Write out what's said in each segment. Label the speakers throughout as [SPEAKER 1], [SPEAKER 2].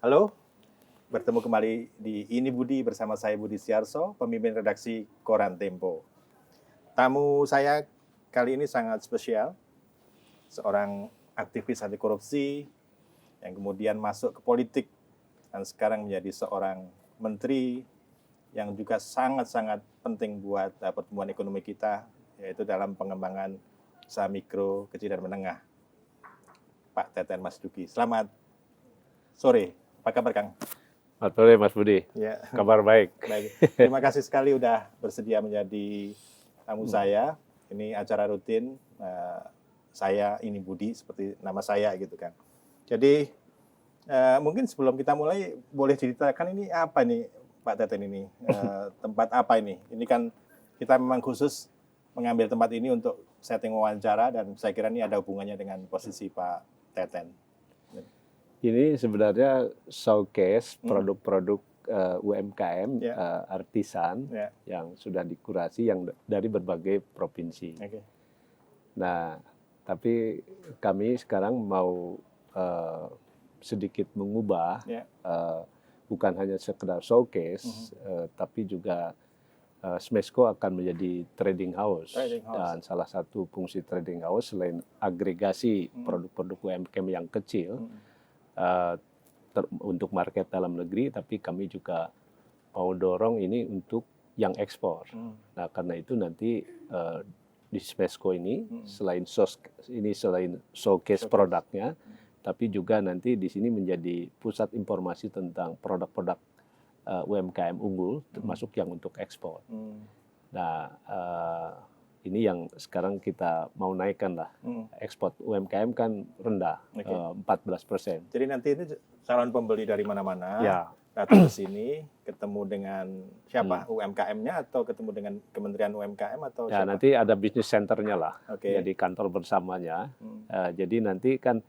[SPEAKER 1] Halo, bertemu kembali di Ini Budi bersama saya Budi Setiarso, pemimpin redaksi Koran Tempo. Tamu saya kali ini sangat spesial, seorang aktivis anti korupsi yang kemudian masuk ke politik dan sekarang menjadi seorang menteri yang juga sangat-sangat penting buat pertumbuhan ekonomi kita, yaitu dalam pengembangan usaha mikro, kecil dan menengah. Pak Teten Mas Duki, selamat sore. Apa kabar, Kang?
[SPEAKER 2] Selamat sore, Mas Budi.
[SPEAKER 1] Ya.
[SPEAKER 2] Kabar baik.
[SPEAKER 1] Baik. Terima kasih sekali udah bersedia menjadi tamu saya. Ini acara rutin saya Ini Budi seperti nama saya gitu kan. Jadi mungkin sebelum kita mulai boleh ceritakan ini apa nih Pak Teten ini tempat apa ini? Ini kan kita memang khusus mengambil tempat ini untuk setting wawancara dan saya kira ini ada hubungannya dengan posisi Pak Teten.
[SPEAKER 2] Ini sebenarnya showcase produk-produk UMKM artisan yang sudah dikurasi yang dari berbagai provinsi.
[SPEAKER 1] Okay.
[SPEAKER 2] Nah, tapi kami sekarang mau sedikit mengubah, bukan hanya sekedar showcase, tapi juga Smesco akan menjadi trading house. Dan salah satu fungsi trading house selain agregasi produk-produk UMKM yang kecil, untuk market dalam negeri, tapi kami juga mau dorong ini untuk yang ekspor. Nah, karena itu nanti di Smesco ini selain showcase produknya, tapi juga nanti di sini menjadi pusat informasi tentang produk-produk UMKM unggul, termasuk yang untuk ekspor. Nah, ini yang sekarang kita mau naikkan lah. Ekspor UMKM kan rendah, 14%.
[SPEAKER 1] Jadi nanti ini calon pembeli dari mana-mana datang ke sini, ketemu dengan siapa? UMKM-nya atau ketemu dengan Kementerian UMKM atau siapa?
[SPEAKER 2] Nanti ada bisnis centernya lah, jadi kantor bersamanya. Jadi nanti kan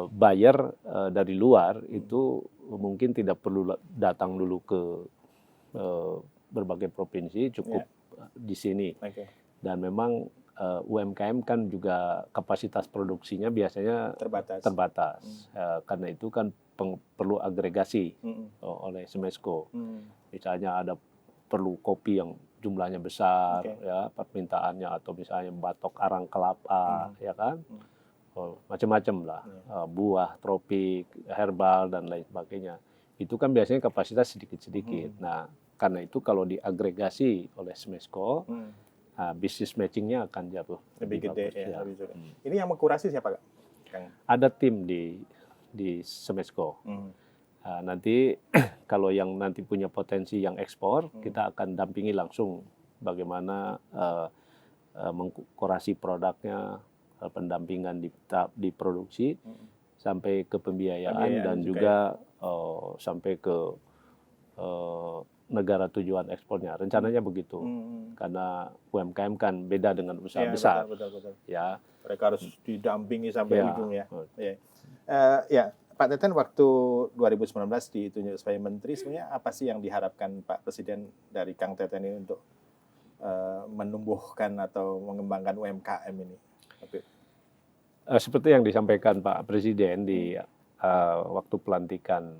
[SPEAKER 2] buyer dari luar itu mungkin tidak perlu datang dulu ke berbagai provinsi, cukup di sini. Dan memang UMKM kan juga kapasitas produksinya biasanya terbatas. Karena itu kan perlu agregasi oleh Smesco. Misalnya ada perlu kopi yang jumlahnya besar, ya permintaannya, atau misalnya batok arang kelapa, ya kan, macam-macam lah, buah tropik, herbal dan lain sebagainya. Itu kan biasanya kapasitas sedikit-sedikit. Nah, karena itu kalau diagregasi oleh Smesco, bisnis matchingnya akan jauh
[SPEAKER 1] lebih gede ya. Ini yang mengkurasi siapa, Kang?
[SPEAKER 2] Ada tim di Smesco. Nanti kalau yang nanti punya potensi yang ekspor, kita akan dampingi langsung bagaimana mengkurasi produknya, pendampingan di produksi, sampai ke pembiayaan dan juga sampai ke negara tujuan ekspornya. Rencananya begitu. Karena UMKM kan beda dengan usaha besar.
[SPEAKER 1] Betul.
[SPEAKER 2] Ya.
[SPEAKER 1] Mereka harus didampingi sampai ujung ya. Ya, Pak Teten waktu 2019 ditunjuk sebagai menteri, sebenarnya apa sih yang diharapkan Pak Presiden dari Kang Teten ini untuk menumbuhkan atau mengembangkan UMKM ini?
[SPEAKER 2] Seperti yang disampaikan Pak Presiden di waktu pelantikan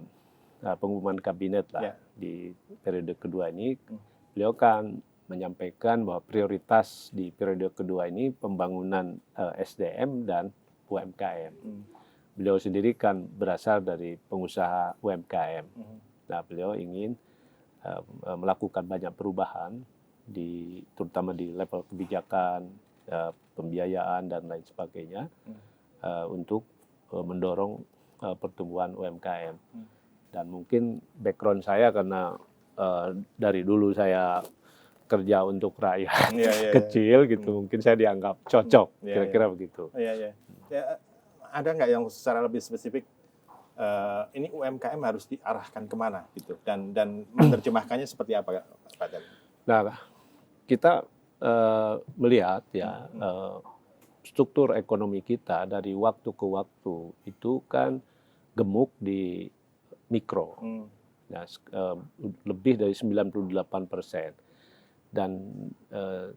[SPEAKER 2] pengumuman kabinet lah di periode kedua ini, beliau kan menyampaikan bahwa prioritas di periode kedua ini pembangunan SDM dan UMKM. Beliau sendiri kan berasal dari pengusaha UMKM. Nah, beliau ingin melakukan banyak perubahan, terutama di level kebijakan, pembiayaan dan lain sebagainya, untuk mendorong pertumbuhan UMKM. Dan mungkin background saya karena dari dulu saya kerja untuk rakyat kecil gitu, mungkin saya dianggap cocok, kira-kira begitu.
[SPEAKER 1] Ya, ada nggak yang secara lebih spesifik ini UMKM harus diarahkan kemana gitu, dan menerjemahkannya seperti apa, Pak Dan?
[SPEAKER 2] Nah, kita melihat ya struktur ekonomi kita dari waktu ke waktu itu kan gemuk di mikro, nah, lebih dari 98%, dan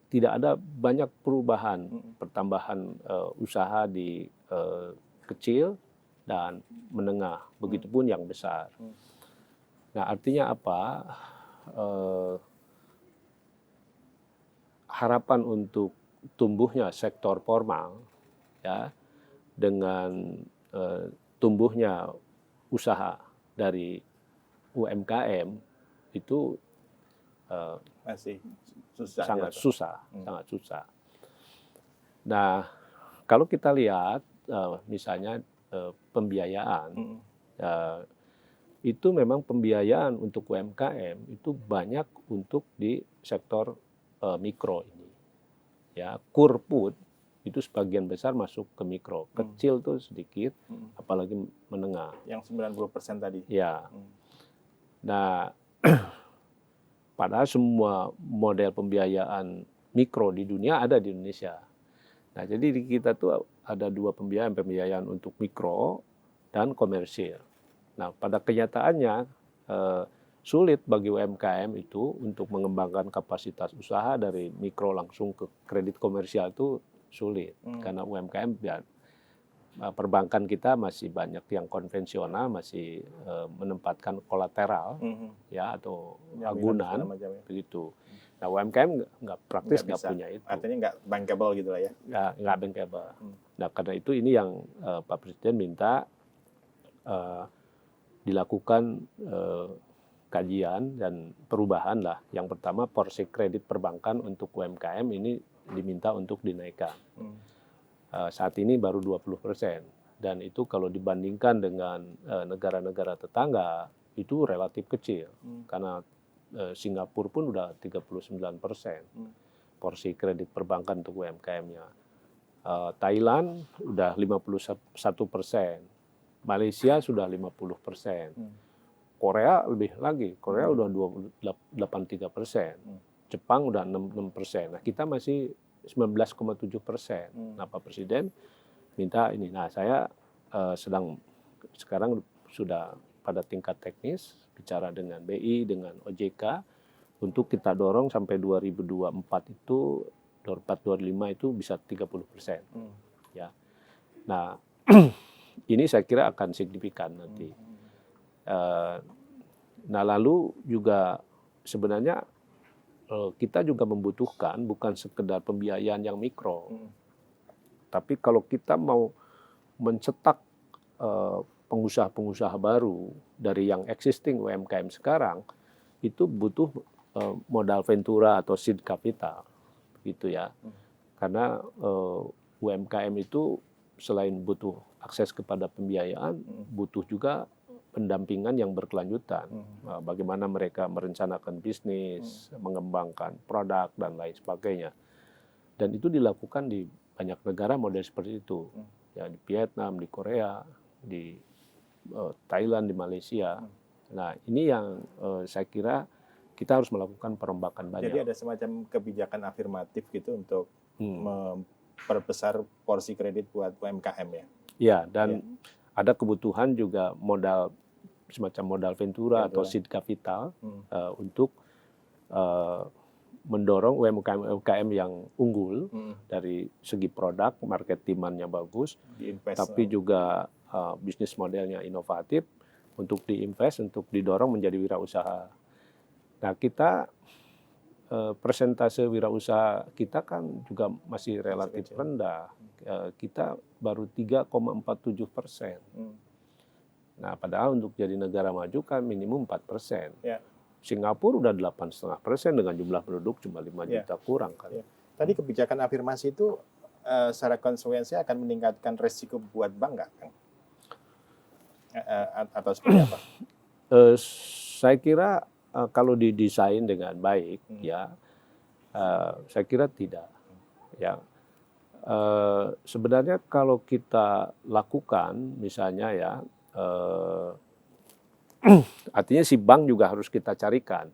[SPEAKER 2] tidak ada banyak perubahan, pertambahan usaha di kecil dan menengah, begitupun yang besar. Nah, artinya apa? Harapan untuk tumbuhnya sektor formal, ya, dengan tumbuhnya usaha dari UMKM itu
[SPEAKER 1] masih susah,
[SPEAKER 2] sangat susah. Nah, kalau kita lihat misalnya pembiayaan, itu memang pembiayaan untuk UMKM itu banyak untuk di sektor mikro ini. Ya, kurput itu sebagian besar masuk ke mikro, kecil tuh sedikit, apalagi menengah.
[SPEAKER 1] Yang 90% tadi.
[SPEAKER 2] Ya. Nah, padahal semua model pembiayaan mikro di dunia ada di Indonesia. Nah, jadi di kita tuh ada dua pembiayaan untuk mikro dan komersil. Nah, pada kenyataannya sulit bagi UMKM itu untuk mengembangkan kapasitas usaha dari mikro langsung ke kredit komersial itu sulit, karena UMKM perbankan kita masih banyak yang konvensional, masih menempatkan kolateral ya atau agunan begitu. Nah, UMKM nggak praktis, nggak punya itu.
[SPEAKER 1] Artinya nggak bankable gitu lah ya?
[SPEAKER 2] Nggak bankable. Nah, karena itu ini yang Pak Presiden minta dilakukan kajian dan perubahan lah. Yang pertama, porsi kredit perbankan untuk UMKM ini diminta untuk dinaikkan. Saat ini baru 20%, dan itu kalau dibandingkan dengan negara-negara tetangga itu relatif kecil, karena Singapura pun udah 39% porsi kredit perbankan untuk UMKM-nya. Thailand udah 51%, Malaysia sudah 50%. Korea lebih lagi, Korea udah 83%, Jepang udah 6%. Nah, kita masih 19,7%. Nah, Pak Presiden minta ini. Nah, saya sekarang sudah pada tingkat teknis bicara dengan BI, dengan OJK untuk kita dorong sampai 2024 itu 2024-2025 itu bisa 30%. Ya. Nah, ini saya kira akan signifikan nanti. Nah, lalu juga sebenarnya kita juga membutuhkan bukan sekedar pembiayaan yang mikro, tapi kalau kita mau mencetak pengusaha-pengusaha baru dari yang existing UMKM sekarang, itu butuh modal ventura atau seed capital, gitu ya. Karena UMKM itu selain butuh akses kepada pembiayaan, butuh juga pendampingan yang berkelanjutan. Bagaimana mereka merencanakan bisnis, mengembangkan produk, dan lain sebagainya. Dan itu dilakukan di banyak negara model seperti itu. Ya, di Vietnam, di Korea, di Thailand, di Malaysia. Nah, ini yang saya kira kita harus melakukan perombakan banyak.
[SPEAKER 1] Jadi ada semacam kebijakan afirmatif gitu untuk memperbesar porsi kredit buat UMKM ya?
[SPEAKER 2] Ya, dan ada kebutuhan juga modal, semacam modal ventura atau seed capital untuk mendorong UMKM yang unggul dari segi produk, market demand-nya bagus, tapi juga bisnis modelnya inovatif untuk diinvest, untuk didorong menjadi wirausaha. Nah, kita persentase wirausaha kita kan juga masih relatif rendah. Kita baru 3,47%. Nah, padahal untuk jadi negara maju kan minimum 4%. Ya. Singapura udah 8,5% dengan jumlah penduduk cuma 5 juta kurang kan.
[SPEAKER 1] Ya. Tadi kebijakan afirmasi itu secara konsekuensi akan meningkatkan resiko buat bank nggak, Kang? Atau seperti apa?
[SPEAKER 2] Saya kira kalau didesain dengan baik, ya, saya kira tidak. Ya, sebenarnya kalau kita lakukan, misalnya ya, artinya si bank juga harus kita carikan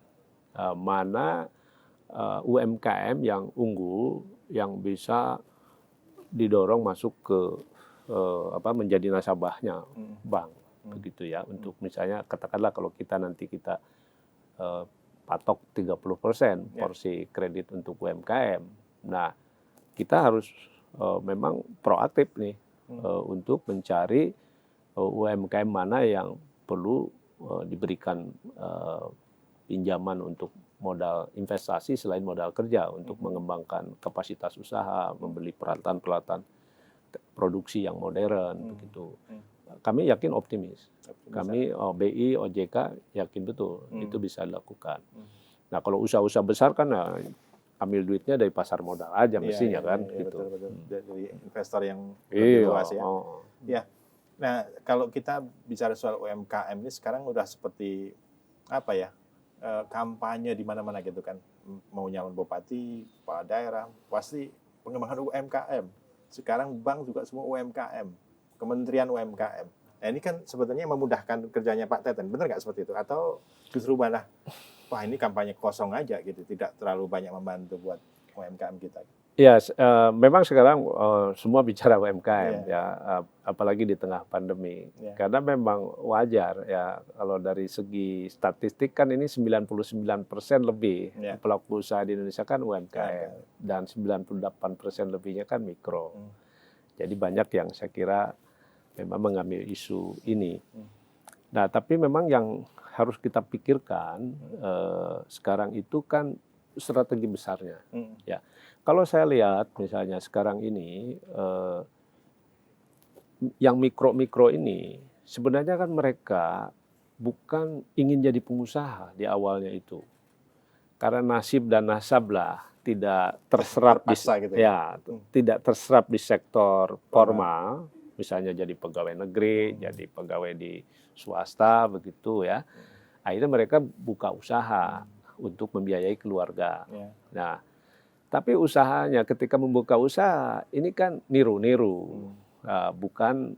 [SPEAKER 2] mana UMKM yang unggul, yang bisa didorong masuk ke menjadi nasabahnya bank, begitu ya. Untuk misalnya katakanlah kalau nanti kita patok 30% porsi kredit untuk UMKM. Nah, kita harus memang proaktif nih untuk mencari UMKM mana yang perlu diberikan pinjaman untuk modal investasi selain modal kerja untuk mengembangkan kapasitas usaha, membeli peralatan-peralatan produksi yang modern, begitu. Kami yakin optimis. Kami BI, OJK yakin betul itu bisa dilakukan. Nah, kalau usaha-usaha besar kan ambil duitnya dari pasar modal aja mestinya kan, gitu.
[SPEAKER 1] Betul. Dari investor yang lebih luas ya. Ya. Nah, kalau kita bicara soal UMKM ini sekarang udah seperti apa ya? Kampanye di mana-mana gitu kan. Mau nyalon bupati, kepala daerah, pasti pengembangan UMKM. Sekarang bank juga semua UMKM. Kementerian UMKM. Nah, ini kan sebetulnya memudahkan kerjanya Pak Teten. Benar nggak seperti itu? Atau justru malah, wah ini kampanye kosong aja gitu, tidak terlalu banyak membantu buat UMKM kita?
[SPEAKER 2] Ya, memang sekarang semua bicara UMKM ya, apalagi di tengah pandemi. Karena memang wajar ya, kalau dari segi statistik kan ini 99% lebih pelaku usaha di Indonesia kan UMKM dan 98% lebihnya kan mikro. Jadi banyak yang saya kira memang mengambil isu ini. Nah, tapi memang yang harus kita pikirkan sekarang itu kan strategi besarnya. Ya, kalau saya lihat misalnya sekarang ini yang mikro-mikro ini sebenarnya kan mereka bukan ingin jadi pengusaha di awalnya itu, karena nasib dan nasab lah tidak terserap
[SPEAKER 1] gitu.
[SPEAKER 2] Tidak terserap di sektor formal, misalnya jadi pegawai negeri, jadi pegawai di swasta begitu ya. Akhirnya mereka buka usaha untuk membiayai keluarga. Nah, tapi usahanya ketika membuka usaha ini kan niru-niru, bukan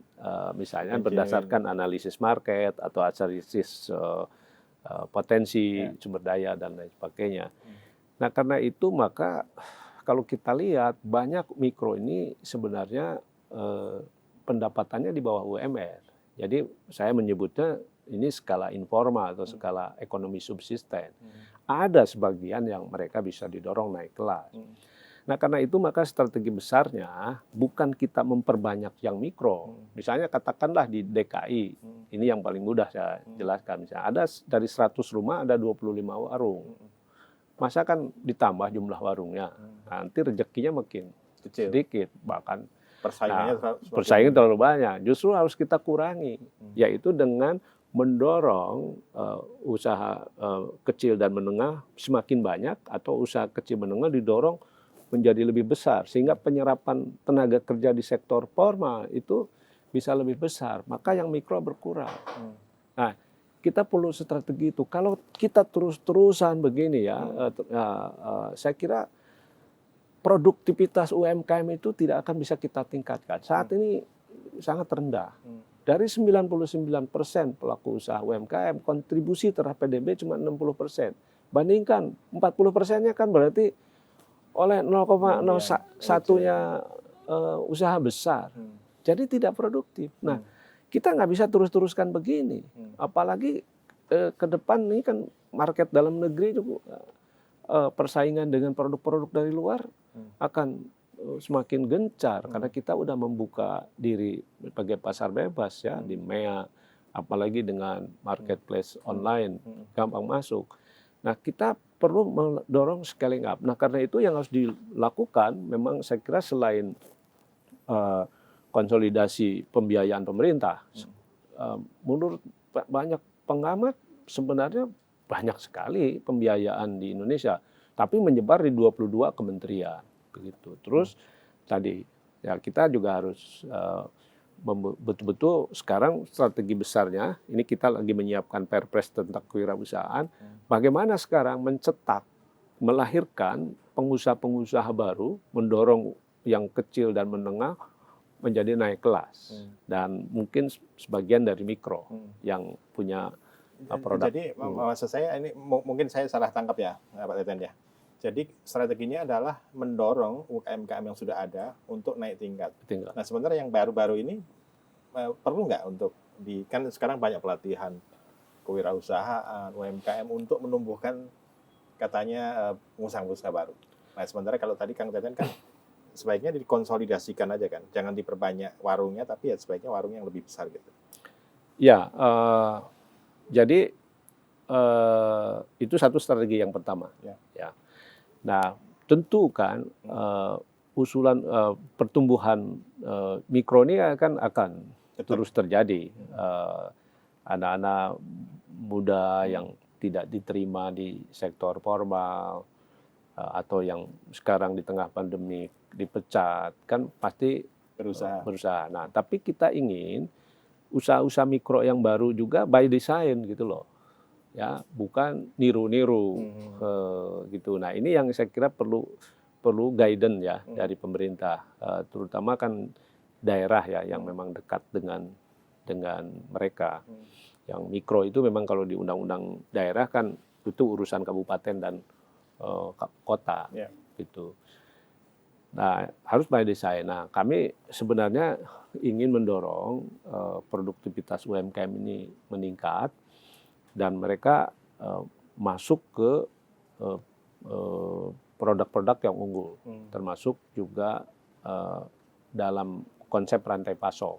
[SPEAKER 2] misalnya berdasarkan analisis market atau analisis potensi sumber daya dan lain sebagainya. Nah, karena itu maka kalau kita lihat banyak mikro ini sebenarnya pendapatannya di bawah UMR. Jadi saya menyebutnya ini skala informal atau skala ekonomi subsisten. Ada sebagian yang mereka bisa didorong naik kelas. Nah, karena itu maka strategi besarnya bukan kita memperbanyak yang mikro. Misalnya katakanlah di DKI, ini yang paling mudah saya jelaskan. Misalnya ada dari 100 rumah ada 25 warung. Masa kan ditambah jumlah warungnya, nanti rezekinya makin sedikit, bahkan persaingan terlalu banyak. Justru harus kita kurangi, yaitu dengan mendorong usaha kecil dan menengah semakin banyak, atau usaha kecil menengah didorong menjadi lebih besar, sehingga penyerapan tenaga kerja di sektor formal itu bisa lebih besar, maka yang mikro berkurang. Nah, kita perlu strategi itu. Kalau kita terus-terusan begini ya, saya kira produktivitas UMKM itu tidak akan bisa kita tingkatkan. Saat ini sangat rendah. Dari 99% pelaku usaha UMKM, kontribusi terhadap PDB cuma 60%. Bandingkan 40%-nya kan berarti oleh 0,01-nya usaha besar. Jadi tidak produktif. Nah, kita nggak bisa terus-teruskan begini. Apalagi ke depan ini kan market dalam negeri juga persaingan dengan produk-produk dari luar akan semakin gencar karena kita udah membuka diri sebagai pasar bebas ya di MEA, apalagi dengan marketplace online gampang masuk. Nah, kita perlu mendorong scaling up. Nah, karena itu yang harus dilakukan memang saya kira selain konsolidasi pembiayaan pemerintah. Menurut banyak pengamat sebenarnya banyak sekali pembiayaan di Indonesia, tapi menyebar di 22 kementerian begitu. Terus tadi ya kita juga harus betul-betul sekarang strategi besarnya, ini kita lagi menyiapkan Perpres tentang kewirausahaan, bagaimana sekarang mencetak, melahirkan pengusaha-pengusaha baru, mendorong yang kecil dan menengah menjadi naik kelas. Dan mungkin sebagian dari mikro yang punya produk.
[SPEAKER 1] Jadi maksud saya ini mungkin saya salah tangkap ya Pak Teten ya. Jadi strateginya adalah mendorong UMKM yang sudah ada untuk naik tingkat. Nah sebenarnya yang baru-baru ini perlu nggak untuk kan sekarang banyak pelatihan kewirausahaan UMKM untuk menumbuhkan katanya pengusaha-pengusaha baru. Nah sementara kalau tadi Kang Teten kan sebaiknya dikonsolidasikan aja kan, jangan diperbanyak warungnya, tapi ya sebaiknya warung yang lebih besar gitu.
[SPEAKER 2] Ya, jadi itu satu strategi yang pertama. Ya. Nah, tentu kan usulan pertumbuhan mikro ini akan terus terjadi. Anak-anak muda yang tidak diterima di sektor formal atau yang sekarang di tengah pandemi dipecat, kan pasti berusaha. Nah, tapi kita ingin usaha-usaha mikro yang baru juga by design gitu loh. Ya, bukan niru-niru gitu. Nah, ini yang saya kira perlu guidance ya dari pemerintah, terutama kan daerah ya yang memang dekat dengan mereka. Yang mikro itu memang kalau di undang-undang daerah kan itu urusan kabupaten dan kota gitu. Nah, harus by design. Nah, kami sebenarnya ingin mendorong produktivitas UMKM ini meningkat dan mereka masuk ke produk-produk yang unggul, termasuk juga dalam konsep rantai pasok.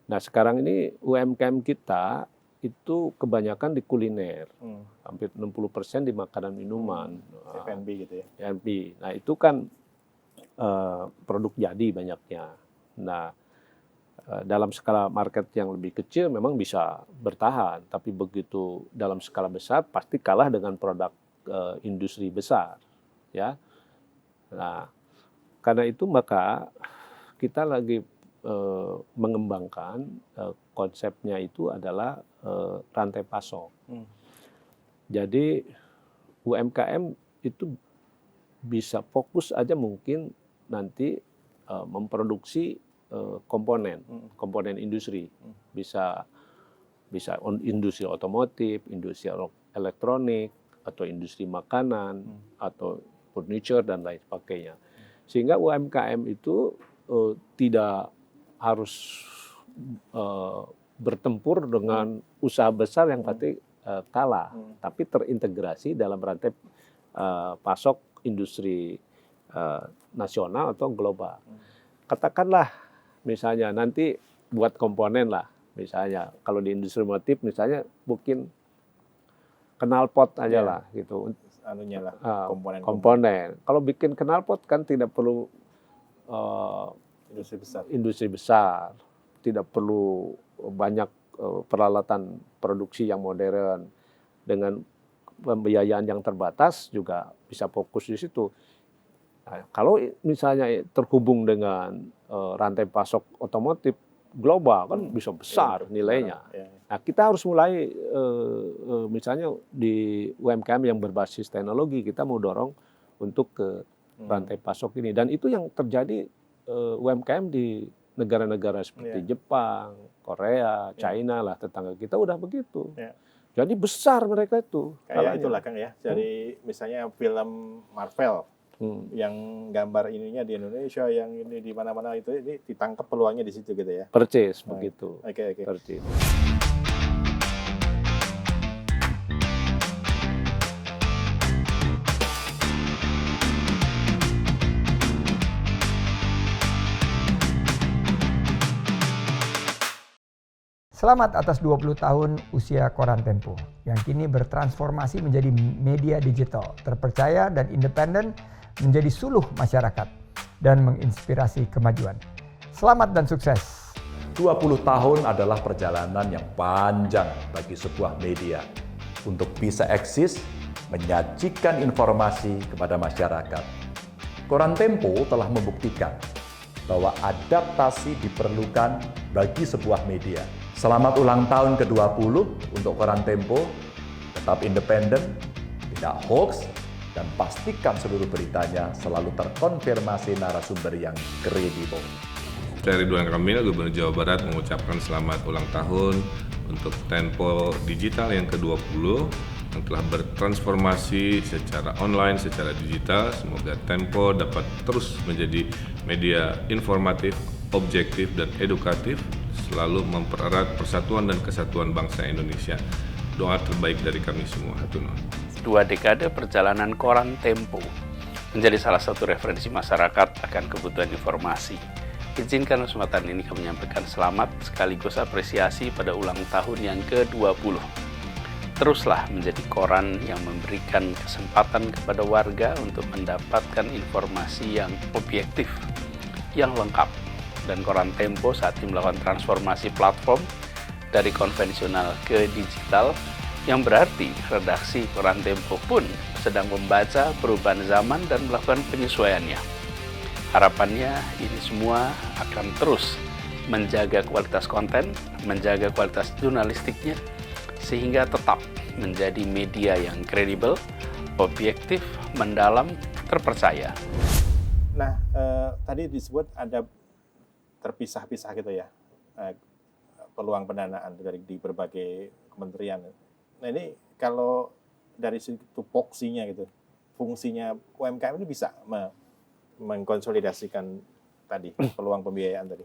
[SPEAKER 2] Nah, sekarang ini UMKM kita itu kebanyakan di kuliner, hampir 60% di makanan minuman,
[SPEAKER 1] F&B gitu ya.
[SPEAKER 2] F&B. Nah, itu kan produk jadi banyaknya. Nah, dalam skala market yang lebih kecil memang bisa bertahan, tapi begitu dalam skala besar pasti kalah dengan produk industri besar, ya. Nah, karena itu maka kita lagi mengembangkan konsepnya itu adalah rantai pasok. Jadi UMKM itu bisa fokus aja mungkin nanti memproduksi komponen industri, bisa industri otomotif, industri elektronik, atau industri makanan, atau furniture dan lain sebagainya. Sehingga UMKM itu tidak harus bertempur dengan usaha besar yang pasti kalah, tapi terintegrasi dalam rantai pasok industri nasional atau global. Katakanlah misalnya nanti buat komponen lah, misalnya kalau di industri otomotif misalnya mungkin knalpot aja lah gitu.
[SPEAKER 1] Anunya lah,
[SPEAKER 2] komponen. Kalau bikin knalpot kan tidak perlu industri besar, tidak perlu banyak peralatan produksi yang modern, dengan pembiayaan yang terbatas juga bisa fokus di situ. Nah, kalau misalnya terhubung dengan rantai pasok otomotif global kan bisa besar nilainya. Nah, kita harus mulai misalnya di UMKM yang berbasis teknologi kita mau dorong untuk ke rantai pasok ini, dan itu yang terjadi UMKM di negara-negara seperti Jepang, Korea, China lah, tetangga kita udah begitu. Jadi besar mereka itu.
[SPEAKER 1] Kayak itulah Kang ya. Jadi misalnya film Marvel yang gambar ininya di Indonesia, yang ini di mana-mana itu ini ditangkap peluangnya di situ gitu ya.
[SPEAKER 2] Percis begitu.
[SPEAKER 1] Oke.
[SPEAKER 2] Percis.
[SPEAKER 3] Selamat atas 20 tahun usia Koran Tempo yang kini bertransformasi menjadi media digital, terpercaya dan independen, menjadi suluh masyarakat dan menginspirasi kemajuan. Selamat dan sukses.
[SPEAKER 4] 20 tahun adalah perjalanan yang panjang bagi sebuah media untuk bisa eksis menyajikan informasi kepada masyarakat. Koran Tempo telah membuktikan bahwa adaptasi diperlukan bagi sebuah media. Selamat ulang tahun ke-20 untuk Koran Tempo, tetap independen, tidak hoax, dan pastikan seluruh beritanya selalu terkonfirmasi narasumber yang kredibel.
[SPEAKER 5] Saya Ridwan Kamil, Gubernur Jawa Barat, mengucapkan selamat ulang tahun untuk Tempo Digital yang ke-20 yang telah bertransformasi secara online, secara digital. Semoga Tempo dapat terus menjadi media informatif, objektif, dan edukatif, selalu mempererat persatuan dan kesatuan bangsa Indonesia. Doa terbaik dari kami semua. Hatur nuhun.
[SPEAKER 6] 2 dekade perjalanan Koran Tempo menjadi salah satu referensi masyarakat akan kebutuhan informasi. Izinkan kesempatan ini kami menyampaikan selamat sekaligus apresiasi pada ulang tahun yang ke-20. Teruslah menjadi koran yang memberikan kesempatan kepada warga untuk mendapatkan informasi yang objektif, yang lengkap. Dan Koran Tempo saat ini melakukan transformasi platform dari konvensional ke digital, yang berarti redaksi Koran Tempo pun sedang membaca perubahan zaman dan melakukan penyesuaiannya. Harapannya ini semua akan terus menjaga kualitas konten, menjaga kualitas jurnalistiknya, sehingga tetap menjadi media yang kredibel, objektif, mendalam, terpercaya.
[SPEAKER 1] Nah, tadi disebut ada terpisah-pisah gitu ya, peluang pendanaan di berbagai kementerian. Nah ini kalau dari situ tupoksinya gitu, fungsinya UMKM ini bisa mengkonsolidasikan tadi peluang pembiayaan tadi.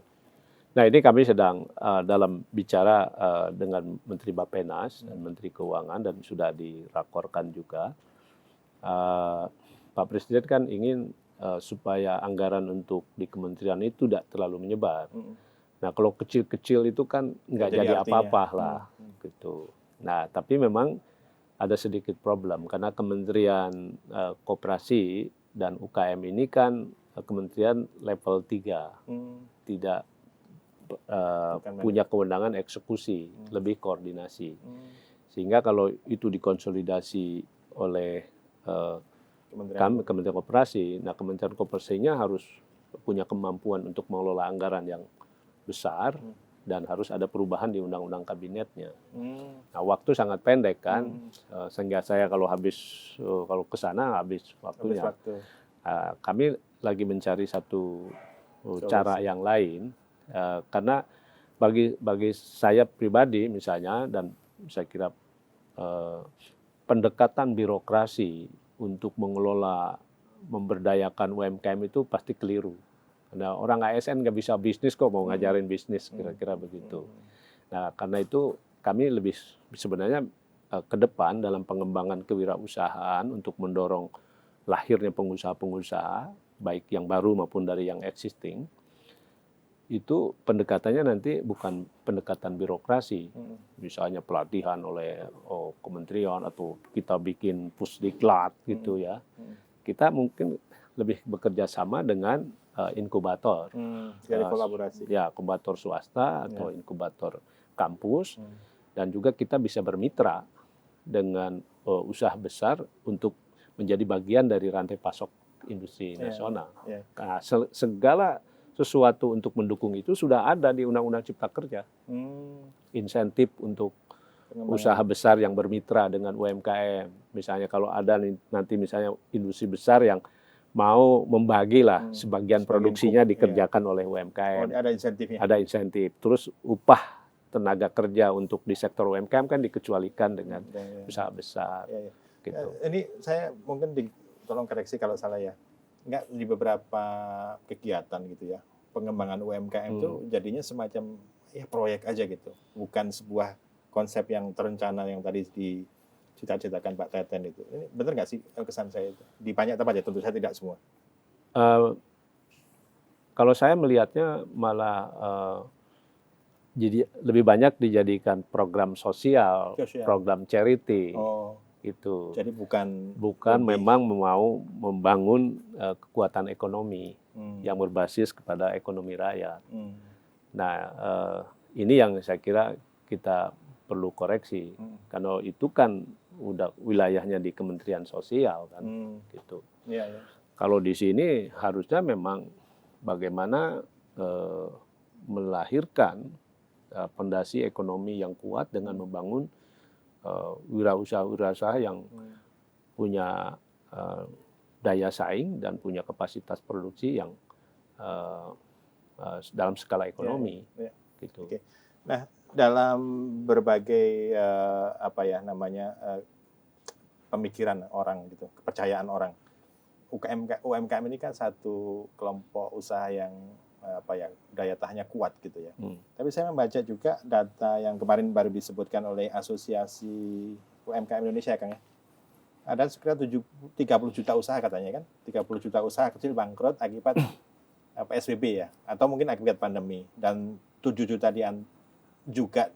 [SPEAKER 2] Nah ini kami sedang dalam bicara dengan Menteri Bappenas dan Menteri Keuangan dan sudah dirakorkan juga. Pak Presiden kan ingin supaya anggaran untuk di kementerian itu tidak terlalu menyebar. Nah kalau kecil-kecil itu kan nggak jadi apa-apa lah, gitu. Nah tapi memang ada sedikit problem karena Kementerian Koperasi dan UKM ini kan kementerian level 3, tidak punya kewenangan eksekusi, lebih koordinasi. Sehingga kalau itu dikonsolidasi oleh Kementerian Koperasi, nah Kementerian Koperasinya harus punya kemampuan untuk mengelola anggaran yang besar dan harus ada perubahan di undang-undang kabinetnya. Nah waktu sangat pendek kan, sehingga saya kalau ke sana habis waktunya. Kami lagi mencari satu cara yang lain, karena bagi saya pribadi misalnya, dan saya kira pendekatan birokrasi untuk mengelola, memberdayakan UMKM itu pasti keliru. Karena orang ASN nggak bisa bisnis kok, mau ngajarin bisnis, kira-kira begitu. Nah karena itu kami lebih sebenarnya ke depan dalam pengembangan kewirausahaan untuk mendorong lahirnya pengusaha-pengusaha, baik yang baru maupun dari yang existing, itu pendekatannya nanti bukan pendekatan birokrasi, misalnya pelatihan oleh kementerian atau kita bikin pusdiklat gitu ya. Kita mungkin lebih bekerja sama dengan inkubator,
[SPEAKER 1] dari kolaborasi.
[SPEAKER 2] Ya, inkubator swasta atau inkubator kampus, dan juga kita bisa bermitra dengan usaha besar untuk menjadi bagian dari rantai pasok industri nasional. Nah, segala sesuatu untuk mendukung itu sudah ada di Undang-Undang Cipta Kerja. Insentif untuk usaha besar yang bermitra dengan UMKM. Misalnya kalau ada nanti misalnya industri besar yang mau membagilah sebagian produksinya dikerjakan oleh UMKM.
[SPEAKER 1] Ada insentifnya.
[SPEAKER 2] Ada insentif. Terus upah tenaga kerja untuk di sektor UMKM kan dikecualikan dengan usaha besar. Gitu.
[SPEAKER 1] Ini saya mungkin tolong koreksi kalau salah ya. Enggak, di beberapa kegiatan gitu ya, pengembangan UMKM itu jadinya semacam ya proyek aja gitu, bukan sebuah konsep yang terencana yang tadi dicita-citakan Pak Teten itu. Ini benar nggak sih kesan saya itu? Di banyak tempat ya, tentu saya tidak semua.
[SPEAKER 2] Kalau saya melihatnya malah jadi lebih banyak dijadikan program sosial. Program charity. Itu.
[SPEAKER 1] Jadi bukan
[SPEAKER 2] memang mau membangun kekuatan ekonomi yang berbasis kepada ekonomi rakyat. Nah, ini yang saya kira kita perlu koreksi, karena itu kan udah wilayahnya di Kementerian Sosial kan, gitu. Kalau di sini harusnya memang bagaimana melahirkan fondasi ekonomi yang kuat dengan membangun wirausaha yang punya daya saing dan punya kapasitas produksi yang dalam skala ekonomi. Gitu.
[SPEAKER 1] Oke. Nah, dalam berbagai pemikiran orang gitu, kepercayaan orang, UMKM ini kan satu kelompok usaha yang daya tahannya kuat gitu ya. Tapi saya membaca juga data yang kemarin baru disebutkan oleh Asosiasi UMKM Indonesia, Kang ya. Ada sekitar 30 juta usaha katanya kan, 30 juta usaha kecil bangkrut akibat PSBB ya, atau mungkin akibat pandemi, dan 7 juta juga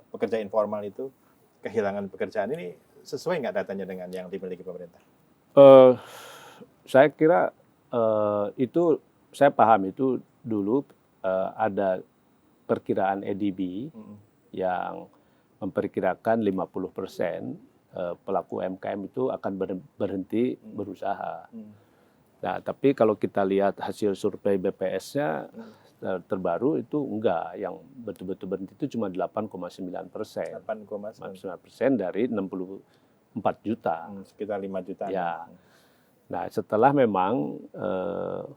[SPEAKER 1] pekerja informal itu kehilangan pekerjaan. Ini sesuai nggak datanya dengan yang dimiliki pemerintah?
[SPEAKER 2] Saya kira itu, saya paham itu dulu ada perkiraan EDB yang memperkirakan 50% pelaku UMKM itu akan berhenti berusaha. Nah, tapi kalau kita lihat hasil survei BPS-nya terbaru itu enggak, yang betul-betul berhenti itu cuma 8,9%. 8,9% dari 64 juta.
[SPEAKER 1] Sekitar 5 juta.
[SPEAKER 2] Ya. Nah, setelah memang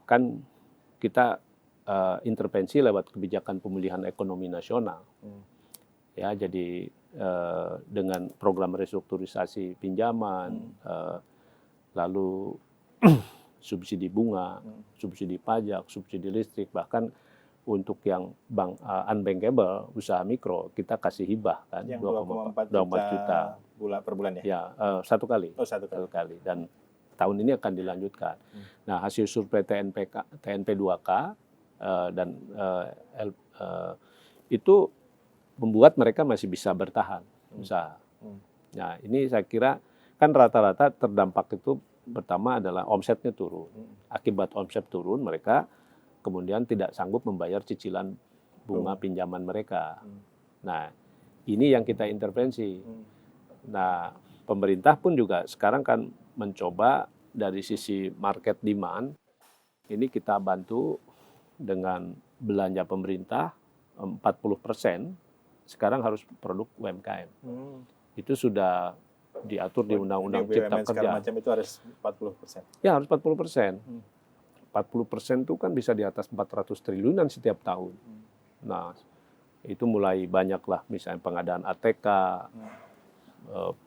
[SPEAKER 2] kan kita intervensi lewat kebijakan pemulihan ekonomi nasional. Ya, jadi dengan program restrukturisasi pinjaman, lalu subsidi bunga, subsidi pajak, subsidi listrik, bahkan untuk yang bank unbankable, usaha mikro, kita kasih hibah kan,
[SPEAKER 1] 2,4 juta per bulan ya? Ya,
[SPEAKER 2] satu kali. Satu kali. Dan tahun ini akan dilanjutkan. Nah, hasil survei TNP2K dan itu membuat mereka masih bisa bertahan usaha. Nah, ini saya kira kan rata-rata terdampak itu pertama adalah omsetnya turun. Akibat omset turun, mereka kemudian tidak sanggup membayar cicilan bunga pinjaman mereka. Nah, ini yang kita intervensi. Nah, pemerintah pun juga sekarang kan mencoba dari sisi market demand, ini kita bantu dengan belanja pemerintah 40%, sekarang harus produk UMKM. Itu sudah diatur di Undang-Undang Cipta Kerja.
[SPEAKER 1] Macam itu harus 40%.
[SPEAKER 2] Ya, harus 40%. 40% itu kan bisa di atas 400 triliunan setiap tahun. Nah, itu mulai banyaklah, misalnya pengadaan ATK,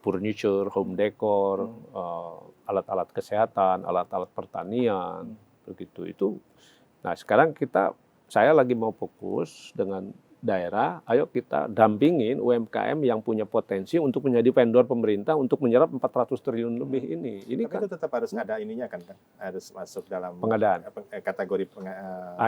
[SPEAKER 2] furniture, home decor, alat-alat kesehatan, alat-alat pertanian, begitu itu. Nah, sekarang saya lagi mau fokus dengan daerah, ayo kita dampingin UMKM yang punya potensi untuk menjadi vendor pemerintah untuk menyerap 400 triliun lebih ini. Ini
[SPEAKER 1] tapi kan itu tetap harus ada ininya kan, harus masuk dalam
[SPEAKER 2] pengadaan.
[SPEAKER 1] Kategori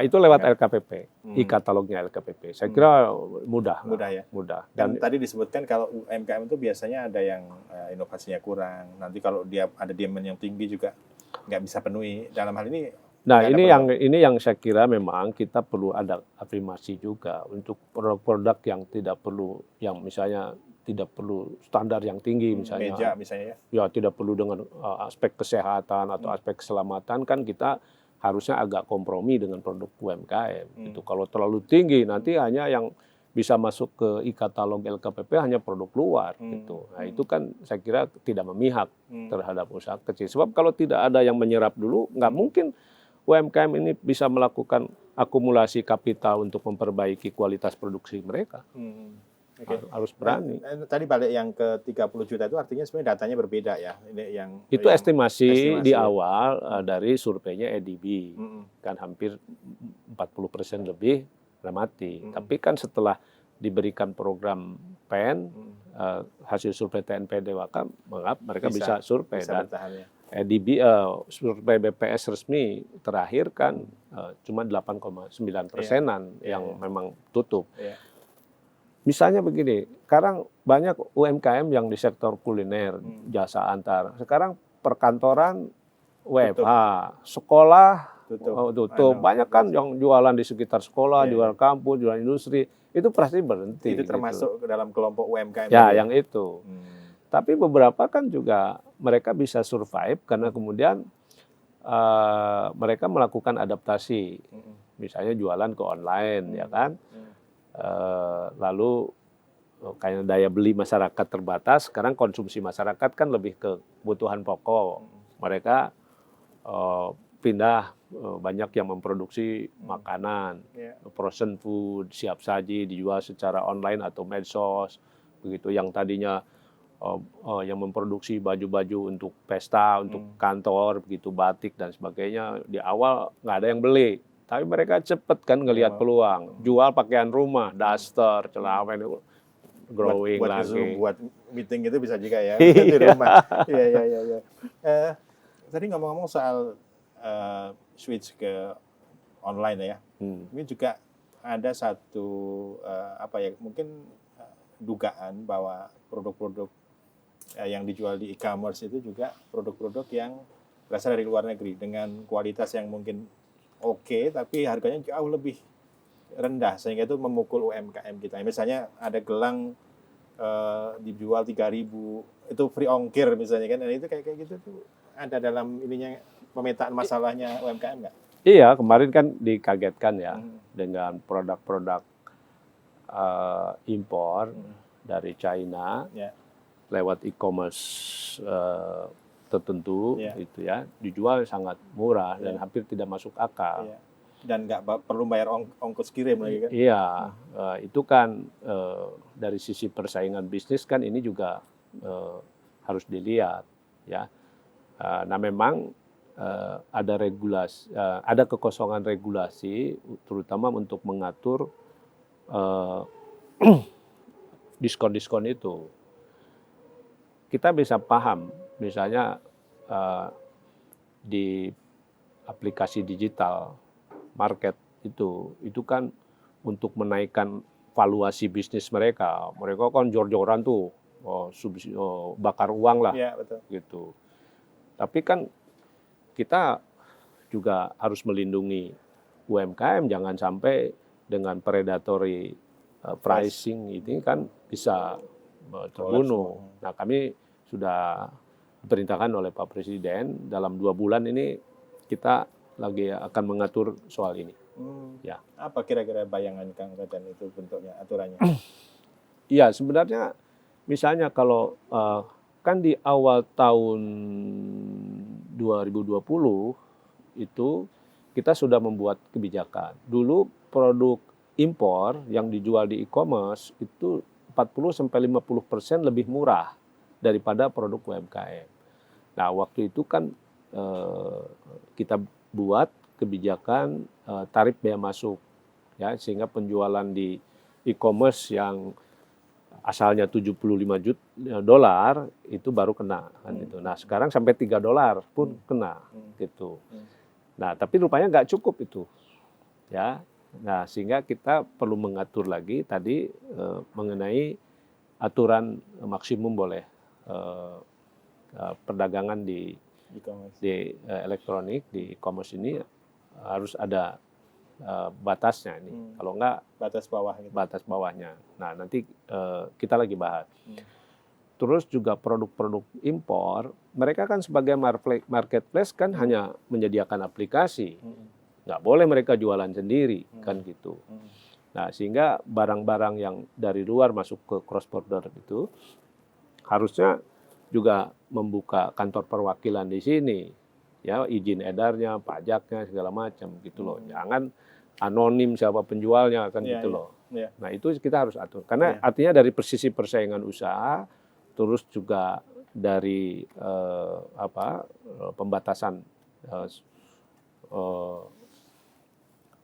[SPEAKER 2] itu lewat LKPP, e-katalognya LKPP. Saya kira mudah.
[SPEAKER 1] Mudah ya.
[SPEAKER 2] Mudah.
[SPEAKER 1] Dan tadi disebutkan kalau UMKM itu biasanya ada yang inovasinya kurang. Nanti kalau dia ada demand yang tinggi juga nggak bisa penuhi. Dalam hal ini.
[SPEAKER 2] Nah, ini yang saya kira memang kita perlu ada afirmasi juga untuk produk-produk yang tidak perlu, yang misalnya tidak perlu standar yang tinggi, misalnya.
[SPEAKER 1] Meja misalnya ya.
[SPEAKER 2] Ya, tidak perlu dengan aspek kesehatan atau aspek keselamatan, kan kita harusnya agak kompromi dengan produk UMKM. Itu kalau terlalu tinggi nanti hanya yang bisa masuk ke e-katalog LKPP hanya produk luar gitu. Nah, itu kan saya kira tidak memihak terhadap usaha kecil. Sebab kalau tidak ada yang menyerap dulu, nggak mungkin UMKM ini bisa melakukan akumulasi kapital untuk memperbaiki kualitas produksi mereka. Harus berani.
[SPEAKER 1] Tadi balik yang ke 30 juta itu artinya sebenarnya datanya berbeda ya.
[SPEAKER 2] Itu estimasi di awal dari surveinya EDB. Kan hampir 40% lebih mati. Tapi kan setelah diberikan program PEN, hasil survei TNP2K, mereka bisa survei. Dan EDB, survei BPS resmi terakhir kan cuma 8,9%-an yang memang tutup. Misalnya begini, sekarang banyak UMKM yang di sektor kuliner, jasa antar. Sekarang perkantoran WFH, sekolah tutup. Banyak kan yang jualan di sekitar sekolah, jualan kampus, jualan industri. Itu pasti berhenti.
[SPEAKER 1] Itu termasuk ke dalam kelompok UMKM?
[SPEAKER 2] Ya, yang itu. Tapi beberapa kan juga mereka bisa survive karena kemudian mereka melakukan adaptasi. misalnya jualan ke online, ya kan. Lalu kayak daya beli masyarakat terbatas, sekarang konsumsi masyarakat kan lebih ke kebutuhan pokok. Mereka pindah, banyak yang memproduksi makanan, frozen food, siap saji, dijual secara online atau medsos, begitu. Yang tadinya yang memproduksi baju-baju untuk pesta, untuk kantor, begitu, batik dan sebagainya, di awal nggak ada yang beli. Tapi mereka cepet kan ngelihat peluang, jual pakaian rumah, daster, celana, growing
[SPEAKER 1] buat
[SPEAKER 2] lagi.
[SPEAKER 1] Buat meeting itu bisa juga ya di rumah. Iya. Tadi ngomong-ngomong soal switch ke online ya, ini juga ada satu mungkin dugaan bahwa produk-produk yang dijual di e-commerce itu juga produk-produk yang berasal dari luar negeri dengan kualitas yang mungkin oke, tapi harganya jauh lebih rendah sehingga itu memukul UMKM kita. Misalnya ada gelang dijual 3.000 itu free ongkir misalnya kan, dan itu kayak gitu tuh ada dalam ininya pemetaan masalahnya UMKM nggak?
[SPEAKER 2] Iya, kemarin kan dikagetkan ya dengan produk-produk impor dari China lewat e-commerce tertentu gitu ya, dijual sangat murah dan hampir tidak masuk akal.
[SPEAKER 1] Dan nggak perlu bayar ongkos kirim lagi kan?
[SPEAKER 2] Iya, itu kan dari sisi persaingan bisnis kan ini juga harus dilihat ya. Nah memang ada regulasi, ada kekosongan regulasi, terutama untuk mengatur diskon-diskon itu. Kita bisa paham, misalnya di aplikasi digital market itu kan untuk menaikkan valuasi bisnis mereka. Mereka kan jor-joran tuh, bakar uang lah,
[SPEAKER 1] betul.
[SPEAKER 2] Gitu. Tapi kan kita juga harus melindungi UMKM, jangan sampai dengan predatory pricing ini kan bisa terbunuh. Nah, kami sudah diperintahkan oleh Pak Presiden dalam 2 bulan ini kita lagi akan mengatur soal ini. Ya.
[SPEAKER 1] Apa kira-kira bayangan Kang Raden itu bentuknya, aturannya?
[SPEAKER 2] Iya, sebenarnya misalnya kalau kan di awal tahun 2020 itu kita sudah membuat kebijakan. Dulu produk impor yang dijual di e-commerce itu 40-50% lebih murah daripada produk UMKM. Nah, waktu itu kan kita buat kebijakan tarif bea masuk ya, sehingga penjualan di e-commerce yang asalnya $75 juta itu baru kena kan gitu. Nah, sekarang sampai $3 pun kena gitu. Nah, tapi rupanya nggak cukup itu. Ya. Nah, sehingga kita perlu mengatur lagi tadi mengenai aturan maksimum boleh perdagangan di elektronik, di e-commerce ini harus ada batasnya ini. Kalau enggak
[SPEAKER 1] batas bawah gitu.
[SPEAKER 2] Batas bawahnya. Nah, nanti kita lagi bahas. Terus juga produk-produk impor, mereka kan sebagai marketplace kan hanya menyediakan aplikasi. Nggak boleh mereka jualan sendiri kan gitu. Nah, sehingga barang-barang yang dari luar masuk ke cross border itu harusnya juga membuka kantor perwakilan di sini. Ya, izin edarnya, pajaknya segala macam gitu loh. Jangan anonim siapa penjualnya kan gitu loh. Nah, itu kita harus atur. Karena artinya dari sisi persaingan usaha, terus juga dari pembatasan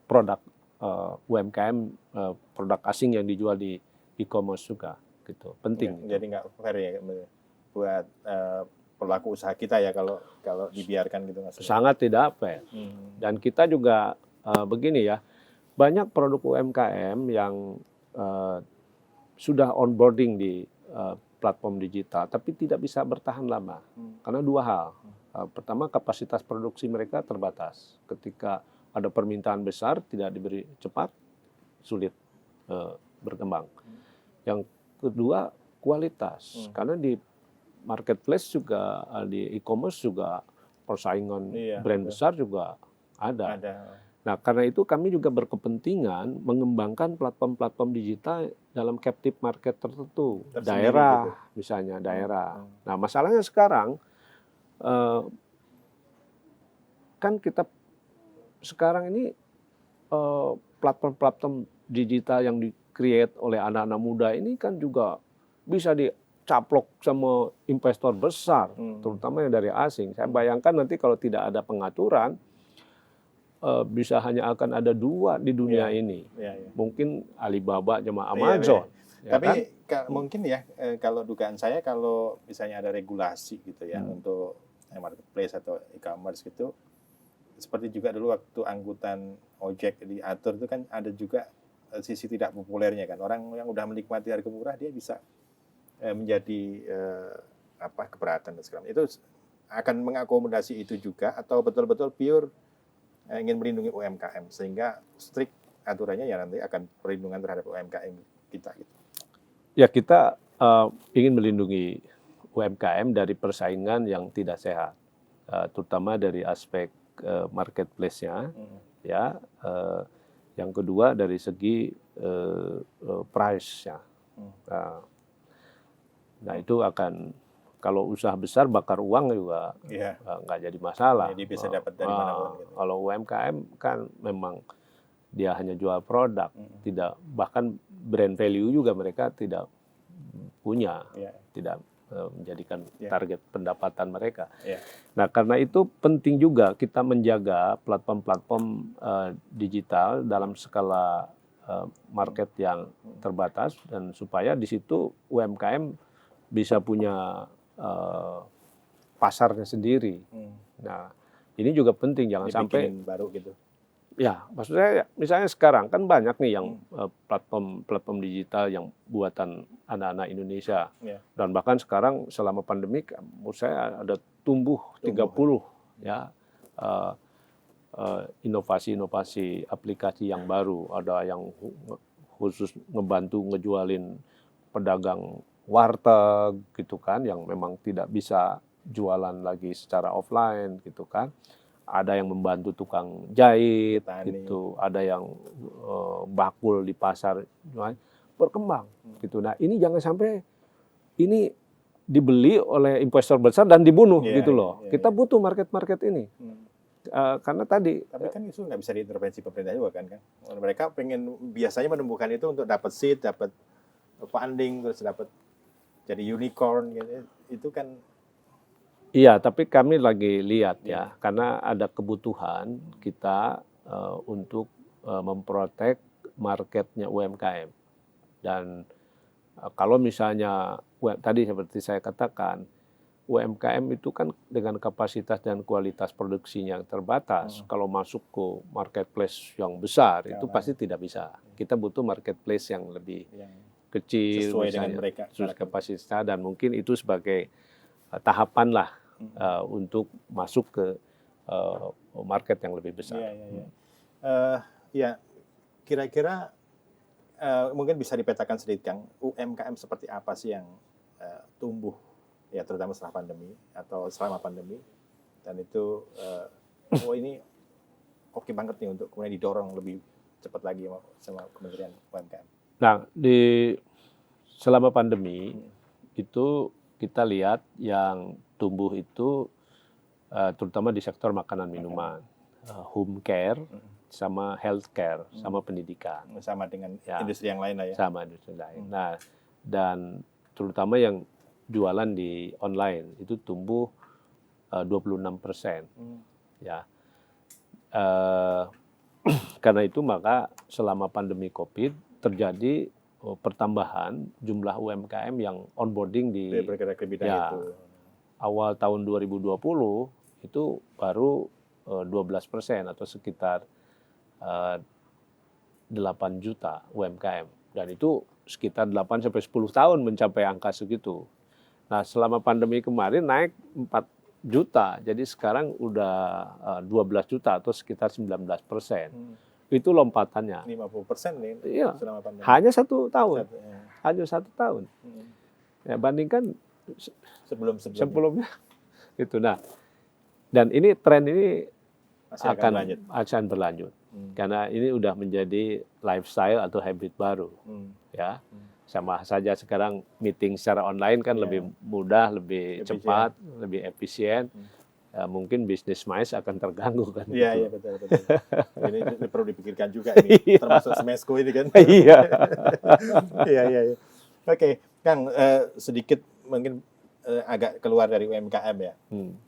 [SPEAKER 2] produk UMKM, produk asing yang dijual di e-commerce juga gitu. Penting.
[SPEAKER 1] Jadi nggak fair ya buat pelaku usaha kita ya kalau dibiarkan gitu maksudnya.
[SPEAKER 2] Sangat tidak fair. Dan kita juga begini ya, banyak produk UMKM yang sudah onboarding di platform digital, tapi tidak bisa bertahan lama. Karena 2 hal. Pertama, kapasitas produksi mereka terbatas. Ketika ada permintaan besar, tidak diberi cepat, sulit berkembang. Yang kedua, kualitas. Karena di marketplace juga, di e-commerce juga persaingan brand besar juga ada. Nah, karena itu kami juga berkepentingan mengembangkan platform-platform digital dalam captive market tertentu,
[SPEAKER 1] Tersendiri
[SPEAKER 2] daerah
[SPEAKER 1] gitu.
[SPEAKER 2] misalnya daerah. Nah, masalahnya sekarang kan kita sekarang ini platform-platform digital yang di-create oleh anak-anak muda ini kan juga bisa dicaplok sama investor besar, terutama yang dari asing. Saya bayangkan nanti kalau tidak ada pengaturan, bisa hanya akan ada 2 di dunia ini. Mungkin Alibaba sama Amazon. Ya
[SPEAKER 1] Tapi
[SPEAKER 2] kan?
[SPEAKER 1] mungkin ya kalau dugaan saya kalau misalnya ada regulasi gitu ya untuk marketplace atau e-commerce gitu, seperti juga dulu waktu angkutan ojek diatur itu kan ada juga sisi tidak populernya kan. Orang yang udah menikmati harga murah dia bisa menjadi keberatan dan segala macam. Itu akan mengakomodasi itu juga atau betul-betul pure ingin melindungi UMKM sehingga strict aturannya ya nanti akan perlindungan terhadap UMKM kita gitu.
[SPEAKER 2] Ya, kita ingin melindungi UMKM dari persaingan yang tidak sehat, terutama dari aspek marketplace-nya, ya. Yang kedua dari segi price-nya. Nah, itu akan kalau usaha besar bakar uang juga nggak jadi masalah.
[SPEAKER 1] Jadi bisa dapat dari mana-mana. Gitu.
[SPEAKER 2] Kalau UMKM kan memang dia hanya jual produk, tidak bahkan brand value juga mereka tidak punya, tidak menjadikan target pendapatan mereka. Nah, karena itu penting juga kita menjaga platform-platform digital dalam skala market yang terbatas dan supaya di situ UMKM bisa punya pasarnya sendiri. Nah, ini juga penting jangan sampai
[SPEAKER 1] baru gitu.
[SPEAKER 2] Ya, maksudnya misalnya sekarang kan banyak nih yang platform digital yang buatan anak-anak Indonesia. Dan bahkan sekarang selama pandemi menurut saya ada tumbuh 30 ya inovasi-inovasi aplikasi yang baru. Ada yang khusus ngebantu ngejualin pedagang warteg gitu kan yang memang tidak bisa jualan lagi secara offline gitu kan. Ada yang membantu tukang jahit gitu, ada yang bakul di pasar berkembang gitu. Nah, ini jangan sampai ini dibeli oleh investor besar dan dibunuh gitu loh. Kita butuh market ini. Karena tadi
[SPEAKER 1] tapi kan itu nggak bisa diintervensi pemerintah juga kan. Mereka pengen biasanya menumbuhkan itu untuk dapat seed, dapat funding, terus dapat jadi unicorn gitu. Itu kan
[SPEAKER 2] iya, tapi kami lagi lihat ya, karena ada kebutuhan kita untuk memprotek marketnya UMKM. Dan kalau misalnya tadi seperti saya katakan, UMKM itu kan dengan kapasitas dan kualitas produksinya yang terbatas. Kalau masuk ke marketplace yang besar itu pasti tidak bisa. Kita butuh marketplace yang lebih kecil,
[SPEAKER 1] sesuai
[SPEAKER 2] misalnya,
[SPEAKER 1] dengan mereka,
[SPEAKER 2] sesuai kapasitas, dan mungkin itu sebagai tahapan lah untuk masuk ke market yang lebih besar.
[SPEAKER 1] Kira-kira mungkin bisa dipetakan sedikit Kang, UMKM seperti apa sih yang tumbuh ya terutama setelah pandemi atau selama pandemi, dan itu ini oke banget nih untuk kemudian didorong lebih cepat lagi sama Kementerian UMKM.
[SPEAKER 2] Nah, selama pandemi itu kita lihat yang tumbuh itu terutama di sektor makanan minuman, home care, sama healthcare, sama pendidikan.
[SPEAKER 1] Sama dengan industri yang lain lah ya.
[SPEAKER 2] Sama industri lain. Nah, dan terutama yang jualan di online itu tumbuh 26%. Ya. Karena itu maka selama pandemi COVID terjadi pertambahan jumlah UMKM yang onboarding di
[SPEAKER 1] bergerak di bidang itu.
[SPEAKER 2] Awal tahun 2020 itu baru 12% atau sekitar 8 juta UMKM, dan itu sekitar 8 sampai 10 tahun mencapai angka segitu. Nah, selama pandemi kemarin naik 4 juta, jadi sekarang udah 12 juta atau sekitar 19%. Itu lompatannya.
[SPEAKER 1] 50% nih selama pandemi.
[SPEAKER 2] Hanya 1 tahun. Hanya 1 tahun. Ya, bandingkan sebelumnya. Gitu. Nah, dan ini tren ini akan berlanjut. Karena ini udah menjadi lifestyle atau habit baru, ya. Sama saja sekarang meeting secara online kan lebih mudah, lebih cepat, lebih efisien. Mungkin bisnis mais akan terganggu kan.
[SPEAKER 1] Iya, betul. Ini perlu dipikirkan juga ini, termasuk Smesco ini kan.
[SPEAKER 2] Iya.
[SPEAKER 1] Iya. Oke, Kang, sedikit mungkin agak keluar dari UMKM ya.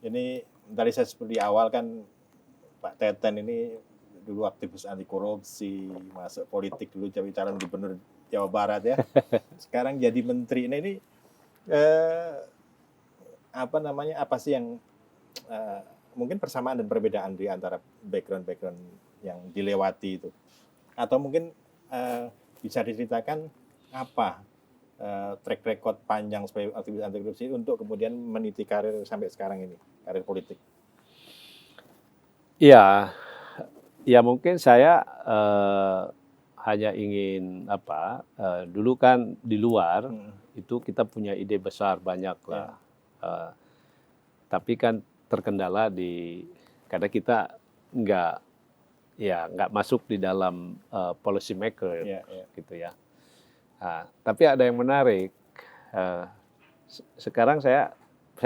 [SPEAKER 1] Ini tadi saya seperti awal kan Pak Teten ini dulu aktivis anti korupsi, masuk politik dulu jadi calon gubernur Jawa Barat ya. Sekarang jadi menteri. Nah ini apa sih yang mungkin persamaan dan perbedaan di antara background yang dilewati itu? Atau mungkin bisa diceritakan apa track record panjang sebagai aktivis anti korupsi untuk kemudian meniti karir sampai sekarang ini, karir politik?
[SPEAKER 2] Iya, ya mungkin saya hanya ingin dulu kan di luar itu kita punya ide besar banyak lah, tapi kan terkendala karena kita nggak masuk di dalam policy maker gitu ya. Tapi ada yang menarik. Sekarang saya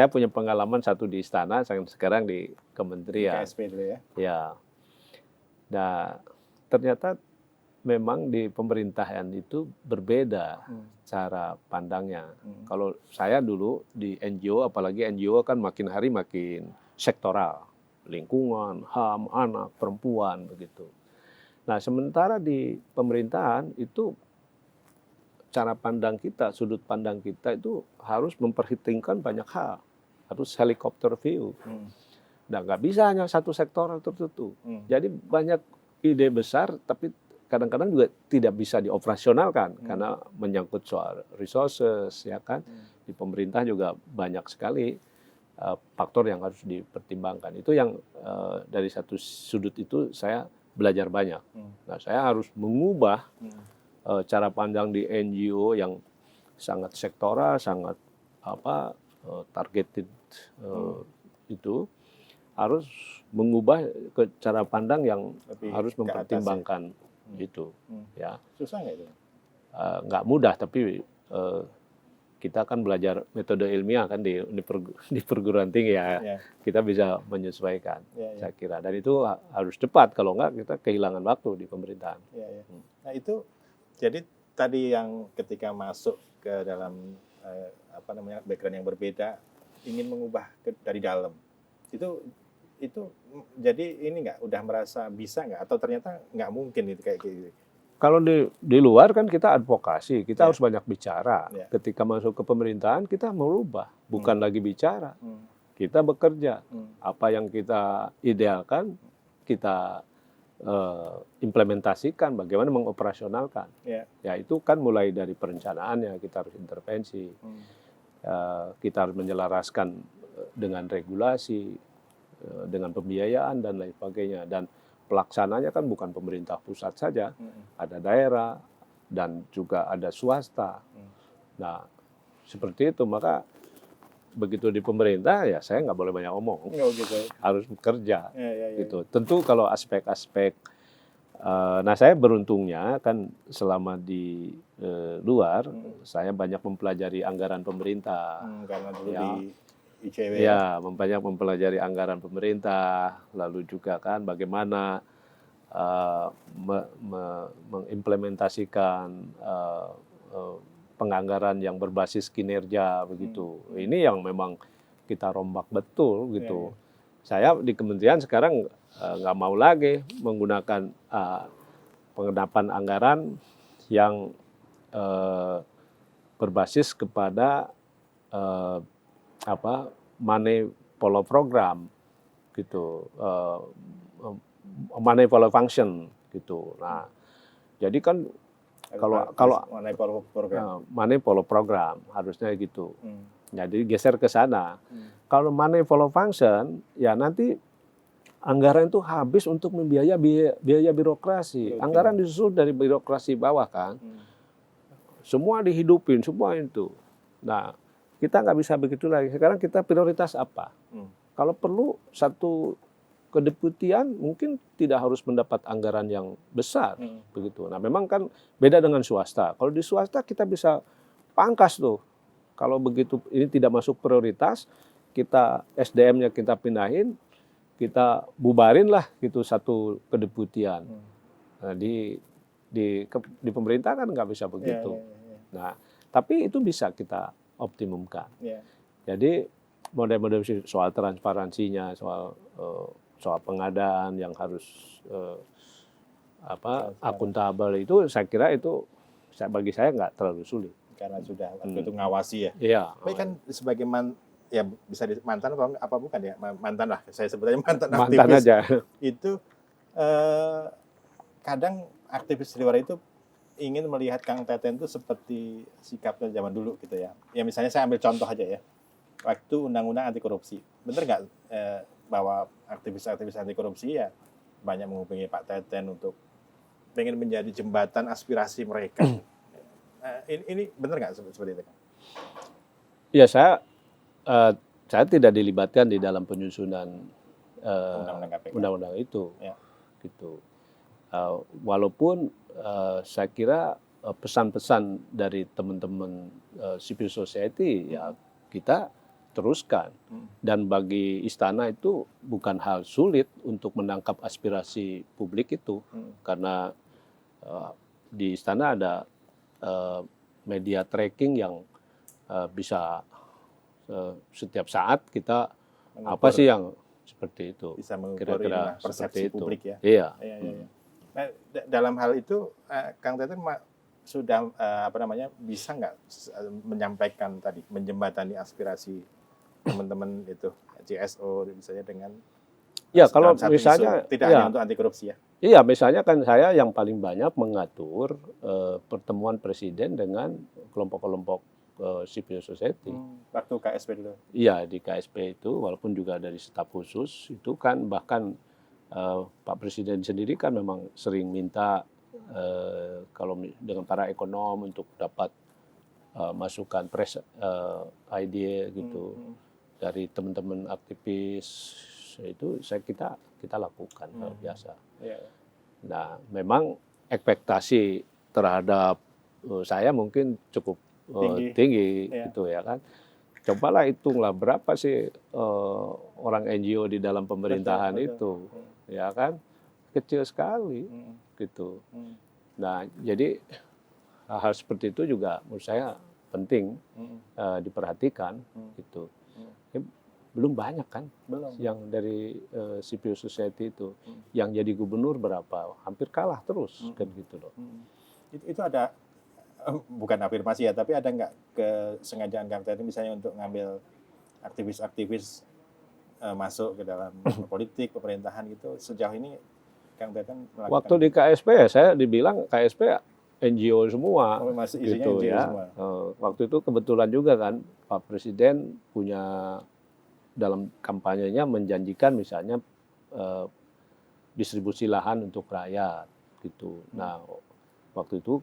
[SPEAKER 2] punya pengalaman satu di istana, sekarang di kementerian.
[SPEAKER 1] KSP dulu ya.
[SPEAKER 2] Ya. Nah, ternyata memang di pemerintahan itu berbeda cara pandangnya. Kalau saya dulu di NGO, apalagi NGO kan makin hari makin sektoral. Lingkungan, HAM, anak, perempuan, begitu. Nah, sementara di pemerintahan itu cara pandang kita, sudut pandang kita itu harus memperhitungkan banyak hal. Harus helikopter view. Nah, nggak bisa hanya satu sektor tertentu. Jadi banyak ide besar, tapi kadang-kadang juga tidak bisa dioperasionalkan karena menyangkut soal resources, ya kan. Di pemerintah juga banyak sekali faktor yang harus dipertimbangkan. Itu yang dari satu sudut itu saya belajar banyak. Nah, saya harus mengubah cara pandang di NGO yang sangat sektoral, sangat targeted itu harus mengubah ke cara pandang yang lebih harus mempertimbangkan itu. Ya.
[SPEAKER 1] Susah nggak itu?
[SPEAKER 2] Nggak mudah, tapi kita kan belajar metode ilmiah kan di perguruan tinggi ya. Kita bisa menyesuaikan, saya kira. Dan itu harus cepat, kalau nggak kita kehilangan waktu di pemerintahan.
[SPEAKER 1] Nah itu jadi tadi yang ketika masuk ke dalam background yang berbeda, ingin mengubah dari dalam. Itu jadi ini nggak udah merasa bisa nggak, atau ternyata nggak mungkin itu kayak gitu?
[SPEAKER 2] Kalau di luar kan kita advokasi, kita harus banyak bicara. Ketika masuk ke pemerintahan kita merubah, bukan lagi bicara. Kita bekerja. Apa yang kita idealkan kita implementasikan, bagaimana mengoperasionalkan. Ya itu kan mulai dari perencanaannya kita harus intervensi. Kita harus menyelaraskan dengan regulasi, dengan pembiayaan dan lain sebagainya. Dan pelaksananya kan bukan pemerintah pusat saja, ada daerah dan juga ada swasta. Nah, seperti itu, maka begitu di pemerintah ya saya nggak boleh banyak omong, harus bekerja. Gitu. Tentu kalau aspek-aspek, nah saya beruntungnya kan selama di luar saya banyak mempelajari anggaran pemerintah.
[SPEAKER 1] Karena dulu di ICW.
[SPEAKER 2] Ya, banyak mempelajari anggaran pemerintah, lalu juga kan bagaimana mengimplementasikan penganggaran yang berbasis kinerja begitu. Ini yang memang kita rombak betul gitu. Saya di kementerian sekarang nggak mau lagi menggunakan pengendapan anggaran yang berbasis kepada money follow program gitu, money follow function gitu. Nah, jadi kan kalau money follow program harusnya gitu. Jadi geser ke sana. Kalau money follow function, ya nanti anggaran itu habis untuk membiayai biaya birokrasi. Anggaran disusul dari birokrasi bawah kan. Semua dihidupin, semua itu. Nah, kita nggak bisa begitu lagi. Sekarang kita prioritas apa? Kalau perlu satu kedeputian mungkin tidak harus mendapat anggaran yang besar begitu. Nah, memang kan beda dengan swasta. Kalau di swasta kita bisa pangkas tuh. Kalau begitu ini tidak masuk prioritas, kita SDM-nya kita pindahin, kita bubarin lah gitu satu kedeputian. Nah, di pemerintah kan nggak bisa begitu. Nah, tapi itu bisa kita optimumkan. Jadi model-model soal transparansinya, soal pengadaan yang harus akuntabel itu, saya kira itu bagi saya nggak terlalu sulit.
[SPEAKER 1] Karena sudah waktu itu ngawasi ya.
[SPEAKER 2] Iya.
[SPEAKER 1] Tapi kan sebagai ya bisa mantan atau apa bukan ya, mantan lah, saya sebutnya mantan
[SPEAKER 2] aktivis aja.
[SPEAKER 1] Itu kadang aktivis di luar itu ingin melihat Kang Teten itu seperti sikapnya zaman dulu gitu ya. Ya misalnya saya ambil contoh aja ya, waktu undang-undang anti korupsi, bener nggak bahwa aktivis-aktivis anti korupsi ya banyak menghubungi Pak Teten untuk pengen menjadi jembatan aspirasi mereka. Ini bener nggak seperti itu?
[SPEAKER 2] Ya, saya tidak dilibatkan di dalam penyusunan undang-undang itu, gitu. Walaupun saya kira pesan-pesan dari teman-teman civil society ya kita teruskan, dan bagi istana itu bukan hal sulit untuk menangkap aspirasi publik itu, karena di istana ada media tracking yang bisa setiap saat kita apa sih yang seperti itu,
[SPEAKER 1] bisa
[SPEAKER 2] kira-kira
[SPEAKER 1] persepsi publik ya.
[SPEAKER 2] Iya.
[SPEAKER 1] Nah, dalam hal itu Kang Teten sudah bisa nggak menyampaikan tadi, menjembatani aspirasi teman-teman itu CSO misalnya dengan
[SPEAKER 2] kalau misalnya
[SPEAKER 1] tidak hanya untuk anti korupsi ya.
[SPEAKER 2] Iya, misalnya kan saya yang paling banyak mengatur pertemuan presiden dengan kelompok-kelompok civil society.
[SPEAKER 1] Waktu KSP dulu.
[SPEAKER 2] Iya, di KSP itu walaupun juga dari staf khusus itu kan bahkan Pak Presiden sendiri kan memang sering minta kalau dengan para ekonom untuk dapat masukan ide gitu dari teman-teman aktivis itu kita lakukan biasa. Nah, memang ekspektasi terhadap saya mungkin cukup tinggi gitu ya kan. Cobalah hitunglah berapa sih orang NGO di dalam pemerintahan itu, ya kan, kecil sekali gitu. Nah, jadi hal-hal seperti itu juga menurut saya penting diperhatikan gitu. Belum banyak kan yang dari civil society itu, yang jadi gubernur berapa, hampir kalah terus kan gitu loh.
[SPEAKER 1] Itu ada bukan afirmasi ya, tapi ada nggak kesengajaan Kang Teten misalnya untuk ngambil aktivis-aktivis masuk ke dalam politik pemerintahan gitu, sejauh ini Kang Teten melakukan?
[SPEAKER 2] Waktu di KSP ya saya dibilang KSP NGO semua,
[SPEAKER 1] masih isinya
[SPEAKER 2] gitu
[SPEAKER 1] NGO
[SPEAKER 2] ya.
[SPEAKER 1] Semua.
[SPEAKER 2] Waktu itu kebetulan juga kan Pak Presiden punya dalam kampanyenya menjanjikan misalnya distribusi lahan untuk rakyat gitu. Nah, waktu itu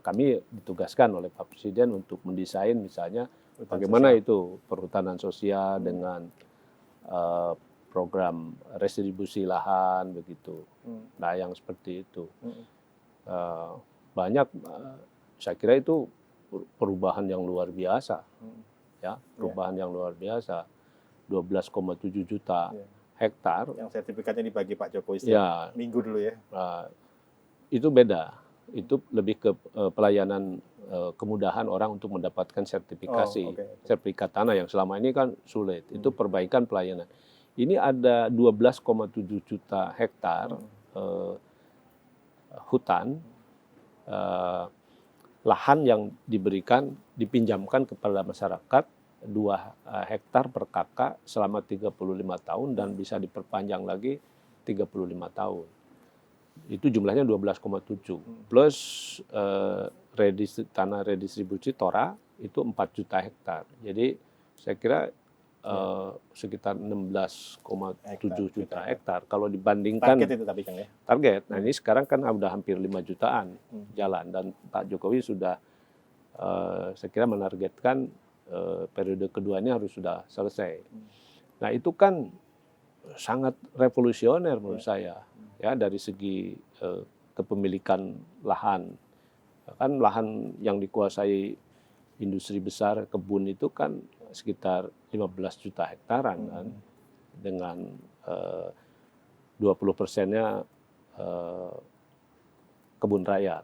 [SPEAKER 2] kami ditugaskan oleh Pak Presiden untuk mendesain misalnya bagaimana itu perhutanan sosial dengan program restribusi lahan begitu. Nah, yang seperti itu banyak, saya kira itu perubahan yang luar biasa, ya perubahan yang luar biasa. 12,7 juta hektar.
[SPEAKER 1] Yang sertifikatnya dibagi Pak Jokowi setiap minggu dulu ya.
[SPEAKER 2] Itu beda. Itu lebih ke pelayanan, kemudahan orang untuk mendapatkan sertifikasi, sertifikat tanah yang selama ini kan sulit. Itu perbaikan pelayanan. Ini ada 12,7 juta hektar hutan, lahan yang dipinjamkan kepada masyarakat 2 hektar per kakak selama 35 tahun dan bisa diperpanjang lagi 35 tahun. Itu jumlahnya 12,7 plus tanah redistribusi Tora itu 4 juta hektar. Jadi saya kira sekitar 16,7 juta hektar. Kalau dibandingkan
[SPEAKER 1] target itu tapi Kang ya.
[SPEAKER 2] Target. Nah, ini sekarang kan udah hampir 5 jutaan jalan, dan Pak Jokowi sudah saya kira menargetkan periode keduanya harus sudah selesai. Nah, itu kan sangat revolusioner menurut saya, ya dari segi kepemilikan lahan. Kan lahan yang dikuasai industri besar, kebun itu kan sekitar 15 juta hektaran kan, dengan 20%-nya kebun rakyat,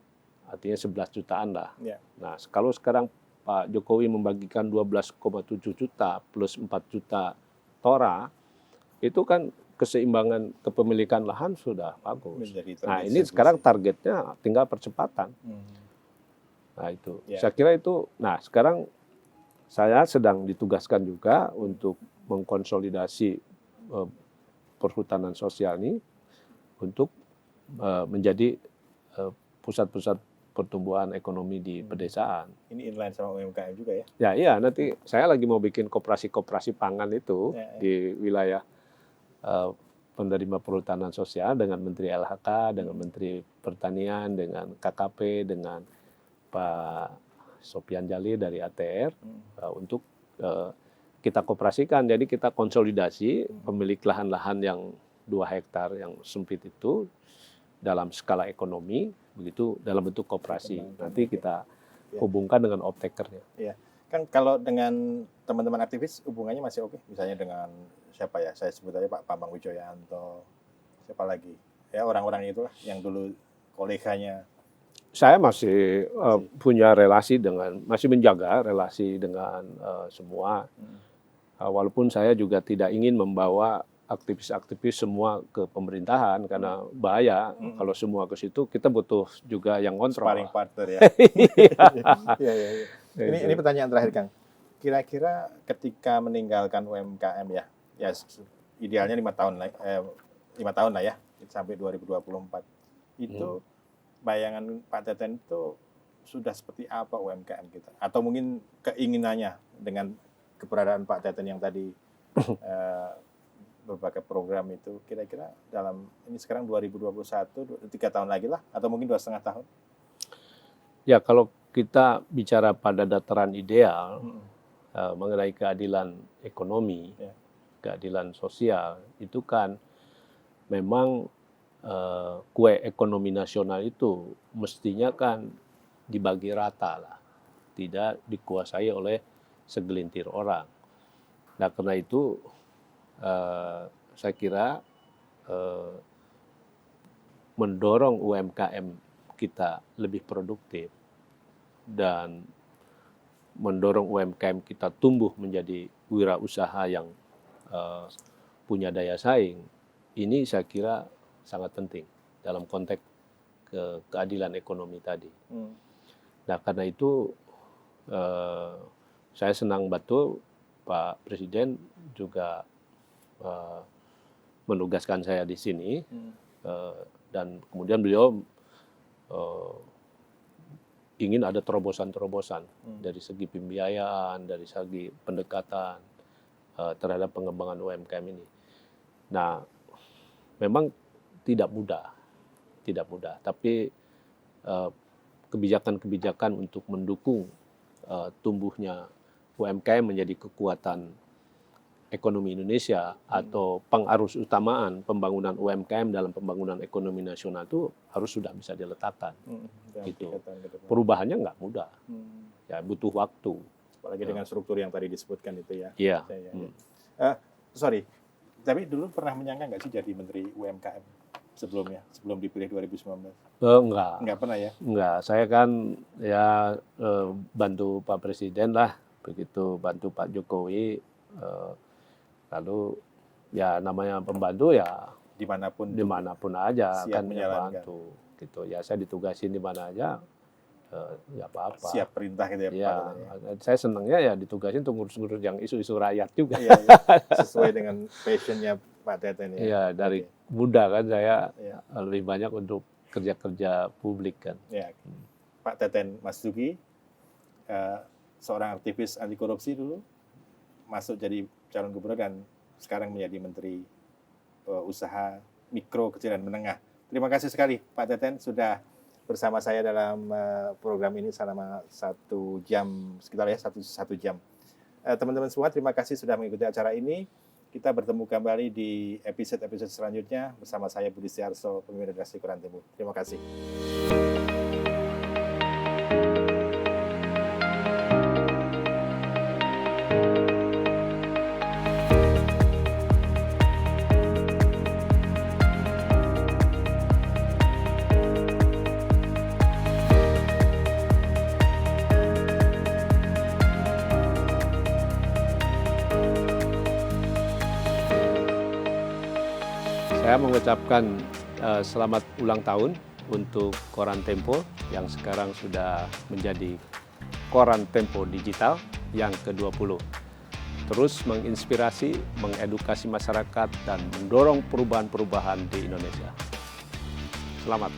[SPEAKER 2] artinya 11 jutaan lah.
[SPEAKER 1] Ya.
[SPEAKER 2] Nah, kalau sekarang Pak Jokowi membagikan 12,7 juta plus 4 juta tora, itu kan keseimbangan kepemilikan lahan sudah bagus. Nah, ini sekarang targetnya tinggal percepatan. Nah, itu.
[SPEAKER 1] Ya.
[SPEAKER 2] Saya kira itu, nah sekarang saya sedang ditugaskan juga untuk mengkonsolidasi perhutanan sosial ini untuk menjadi pusat-pusat pertumbuhan ekonomi di pedesaan.
[SPEAKER 1] Ini inline sama UMKM juga ya?
[SPEAKER 2] Ya, iya. Nanti saya lagi mau bikin koperasi-koperasi pangan itu di wilayah penerima perhutanan sosial dengan Menteri LHK, dengan Menteri Pertanian, dengan KKP, dengan Pak Sopian Jalil dari ATR untuk kita koperasikan. Jadi kita konsolidasi pemilik lahan-lahan yang 2 hektar yang sempit itu dalam skala ekonomi, begitu dalam bentuk koperasi. Nanti kita hubungkan dengan off-takernya.
[SPEAKER 1] Iya. Kan kalau dengan teman-teman aktivis hubungannya masih oke? Misalnya dengan siapa ya? Saya sebut aja Pak Bambang Wijoyanto. Siapa lagi? Ya orang-orang itulah yang dulu koleganya.
[SPEAKER 2] Saya masih punya relasi dengan, masih menjaga relasi dengan semua. Walaupun saya juga tidak ingin membawa aktivis-aktivis semua ke pemerintahan karena bahaya kalau semua ke situ, kita butuh juga yang kontrol.
[SPEAKER 1] Sparring partner ya. Iya. Ini pertanyaan terakhir Kang. Kira-kira ketika meninggalkan UMKM ya idealnya 5 tahun lah ya sampai 2024 itu bayangan Pak Teten itu sudah seperti apa UMKM kita? Atau mungkin keinginannya dengan keberadaan Pak Teten yang tadi berbagai program itu kira-kira dalam ini sekarang 2021 3 tahun lagi lah atau mungkin 2,5 tahun?
[SPEAKER 2] Ya kalau kita bicara pada dataran ideal mengenai keadilan ekonomi, keadilan sosial itu kan memang kue ekonomi nasional itu mestinya kan dibagi rata lah, tidak dikuasai oleh segelintir orang. Nah karena itu saya kira mendorong UMKM kita lebih produktif dan mendorong UMKM kita tumbuh menjadi wirausaha yang punya daya saing, ini saya kira sangat penting dalam konteks keadilan ekonomi tadi. Nah karena itu saya senang betul Pak Presiden juga menugaskan saya di sini dan kemudian beliau ingin ada terobosan-terobosan dari segi pembiayaan, dari segi pendekatan terhadap pengembangan UMKM ini. Nah, memang tidak mudah, tapi kebijakan-kebijakan untuk mendukung tumbuhnya UMKM menjadi kekuatan ekonomi Indonesia atau pengarus utamaan pembangunan UMKM dalam pembangunan ekonomi nasional itu harus sudah bisa diletakkan. Gitu. Perubahannya nggak mudah, ya butuh waktu.
[SPEAKER 1] Apalagi dengan struktur yang tadi disebutkan itu ya.
[SPEAKER 2] Iya.
[SPEAKER 1] Sorry, tapi dulu pernah menyangka nggak sih jadi Menteri UMKM sebelumnya, sebelum dipilih 2019?
[SPEAKER 2] Enggak.
[SPEAKER 1] Nggak pernah ya?
[SPEAKER 2] Enggak, saya kan ya bantu Pak Presiden lah, begitu bantu Pak Jokowi. Lalu ya namanya pembantu ya dimanapun aja kan membantu gitu ya. Saya ditugasin di mana aja ya apa-apa.
[SPEAKER 1] Siap perintah gitu ya.
[SPEAKER 2] Ya, saya senangnya ya ditugasin untuk ngurus-ngurus yang isu-isu rakyat juga.
[SPEAKER 1] Iya. Sesuai dengan passionnya Pak Teten ya.
[SPEAKER 2] Iya, dari muda kan saya lebih banyak untuk kerja-kerja publik kan.
[SPEAKER 1] Ya. Pak Teten Mas Duki seorang aktivis anti korupsi dulu, masuk jadi calon gubernur dan sekarang menjadi Menteri Usaha Mikro, Kecil dan Menengah. Terima kasih sekali Pak Teten sudah bersama saya dalam program ini selama 1 jam, sekitar ya 1 jam. Teman-teman semua terima kasih sudah mengikuti acara ini. Kita bertemu kembali di episode-episode selanjutnya bersama saya Budi Setiarso, pemimpin redaksi Koran Tempo. Terima kasih.
[SPEAKER 2] Saya mengucapkan selamat ulang tahun untuk Koran Tempo yang sekarang sudah menjadi Koran Tempo Digital yang ke-20. Terus menginspirasi, mengedukasi masyarakat, dan mendorong perubahan-perubahan di Indonesia. Selamat.